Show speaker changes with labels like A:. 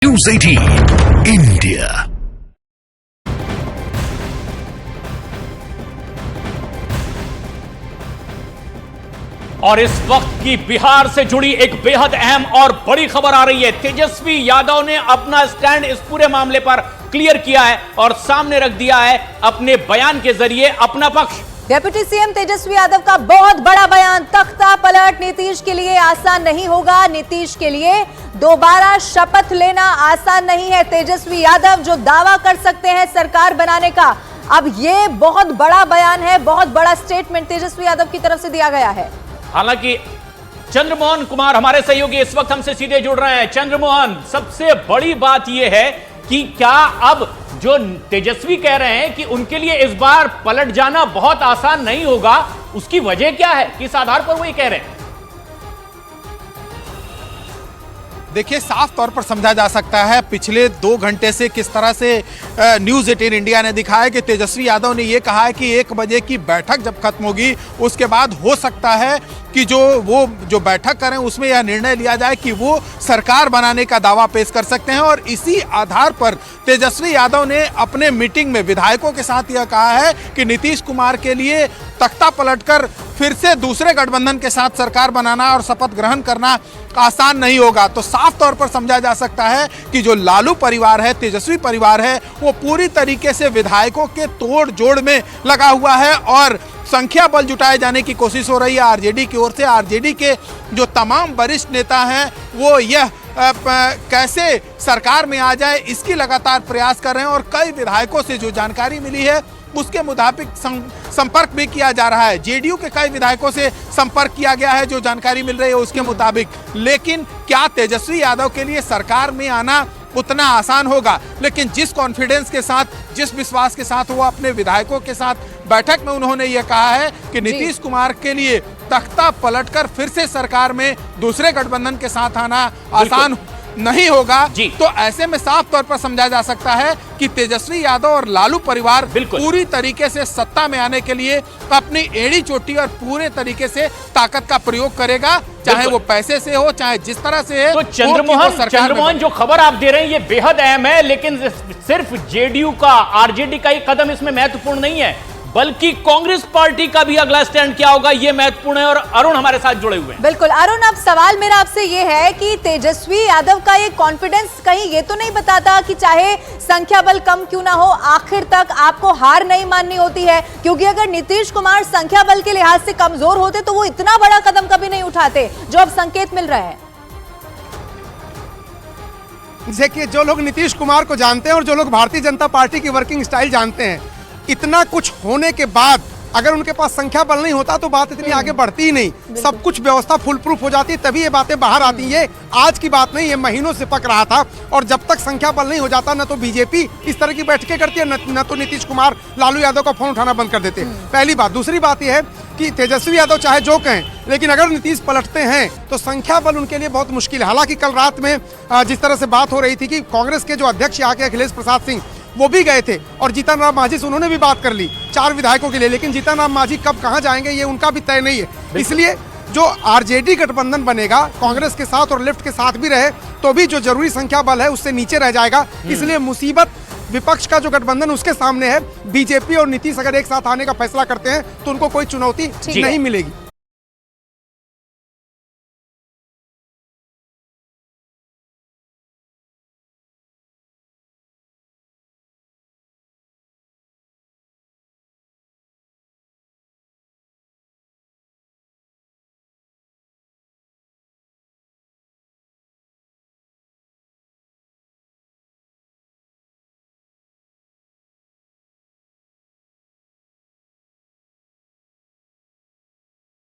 A: News 18 India।
B: और इस वक्त की बिहार से जुड़ी एक बेहद अहम और बड़ी खबर आ रही है। तेजस्वी यादव ने अपना स्टैंड इस पूरे मामले पर क्लियर किया है और सामने रख दिया है अपने बयान के जरिए अपना पक्ष।
C: डिप्टी सीएम तेजस्वी यादव का बहुत बड़ा बयान, तख्ता पलट नीतीश के लिए आसान नहीं होगा। नीतीश के लिए दोबारा शपथ लेना आसान नहीं है। तेजस्वी यादव जो दावा कर सकते हैं सरकार बनाने का, अब ये बहुत बड़ा बयान है, बहुत बड़ा स्टेटमेंट तेजस्वी यादव की तरफ से दिया गया है।
B: हालांकि चंद्रमोहन कुमार हमारे सहयोगी इस वक्त हमसे सीधे जुड़ रहे हैं। चंद्रमोहन, सबसे बड़ी बात यह है कि क्या अब जो तेजस्वी कह रहे हैं कि उनके लिए इस बार पलट जाना बहुत आसान नहीं होगा, उसकी वजह क्या है? किस आधार पर वो ये कह रहे हैं?
D: देखिए, साफ तौर पर समझा जा सकता है पिछले 2 घंटे से किस तरह से न्यूज़ 18 इंडिया ने दिखाया कि तेजस्वी यादव ने यह कहा है कि 1 बजे की बैठक जब खत्म होगी उसके बाद हो सकता है कि जो बैठक करें उसमें यह निर्णय लिया जाए कि वो सरकार बनाने का दावा पेश कर सकते हैं। और इसी आधार पर तेजस्वी यादव ने अपने मीटिंग में विधायकों के साथ यह कहा है कि नीतीश कुमार के लिए तख्ता पलटकर फिर से दूसरे गठबंधन के साथ सरकार बनाना और शपथ ग्रहण करना आसान नहीं होगा। तो साफ तौर पर समझा जा सकता है कि जो लालू परिवार है, तेजस्वी परिवार है, वो पूरी तरीके से विधायकों के तोड़ जोड़ में लगा हुआ है और संख्या बल जुटाए जाने की कोशिश हो रही है आरजेडी की ओर से। आरजेडी के जो तमाम वरिष्ठ नेता हैं वो यह कैसे सरकार में आ जाए इसकी लगातार प्रयास कर रहे हैं और कई विधायकों से जो जानकारी मिली है उसके मुताबिक संपर्क भी किया जा रहा है। जेडीयू के कई विधायकों से संपर्क किया गया है जो जानकारी मिल रही है उसके मुताबिक। लेकिन क्या तेजस्वी यादव के लिए सरकार में आना उतना आसान होगा? लेकिन जिस कॉन्फिडेंस के साथ, जिस विश्वास के साथ वो अपने विधायकों के साथ बैठक में उन्होंने ये कहा है कि नीतीश कुमार के लिए तख्ता पलटकर फिर से सरकार में दूसरे गठबंधन के साथ आना आसान नहीं होगा, तो ऐसे में साफ तौर पर समझा जा सकता है कि तेजस्वी यादव और लालू परिवार पूरी तरीके से सत्ता में आने के लिए अपनी एड़ी चोटी और पूरे तरीके से ताकत का प्रयोग करेगा, चाहे वो पैसे से हो, चाहे जिस तरह से है।
B: तो चंद्रमोहन जो खबर आप दे रहे हैं ये बेहद अहम है, लेकिन सिर्फ जेडीयू का, आरजेडी का ही कदम इसमें महत्वपूर्ण नहीं है, बल्कि कांग्रेस पार्टी का भी अगला स्टैंड क्या होगा ये महत्वपूर्ण है। और अरुण हमारे साथ जुड़े हुए हैं।
C: बिल्कुल अरुण, अब सवाल मेरा आपसे ये है कि तेजस्वी यादव का ये कॉन्फिडेंस कहीं ये तो नहीं बताता कि चाहे संख्या बल कम क्यों ना हो, आखिर तक आपको हार नहीं माननी होती है? क्योंकि अगर नीतीश कुमार संख्या बल के लिहाज से कमजोर होते तो वो इतना बड़ा कदम कभी नहीं उठाते जो अब संकेत मिल रहे हैं।
E: देखिए, जो लोग नीतीश कुमार को जानते हैं और जो लोग भारतीय जनता पार्टी की वर्किंग स्टाइल जानते हैं, इतना कुछ होने के बाद अगर उनके पास संख्या बल नहीं होता तो बात इतनी आगे बढ़ती ही नहीं। सब कुछ व्यवस्था फुल प्रूफ हो जाती है, तभी ये बातें बाहर आती हैं। ये आज की बात नहीं, ये महीनों से पक रहा था। और जब तक संख्या बल नहीं हो जाता न तो बीजेपी इस तरह की बैठकें करती है, न तो नीतीश कुमार लालू यादव का फोन उठाना बंद कर देते। पहली बात। दूसरी बात यह है कि तेजस्वी यादव चाहे जो कहें, लेकिन अगर नीतीश पलटते हैं तो संख्या बल उनके लिए बहुत मुश्किल है। हालांकि कल रात में जिस तरह से बात हो रही थी कि कांग्रेस के जो अध्यक्ष यहाँ के अखिलेश प्रसाद सिंह वो भी गए थे और जीतन राम मांझी से उन्होंने भी बात कर ली 4 विधायकों के लिए, लेकिन जीतन राम मांझी कब कहां जाएंगे ये उनका भी तय नहीं है। इसलिए जो आरजेडी गठबंधन बनेगा कांग्रेस के साथ और लेफ्ट के साथ भी रहे तो भी जो जरूरी संख्या बल है उससे नीचे रह जाएगा। इसलिए मुसीबत विपक्ष का जो गठबंधन उसके सामने है। बीजेपी और नीतीश अगर एक साथ आने का फैसला करते हैं तो उनको कोई चुनौती नहीं मिलेगी।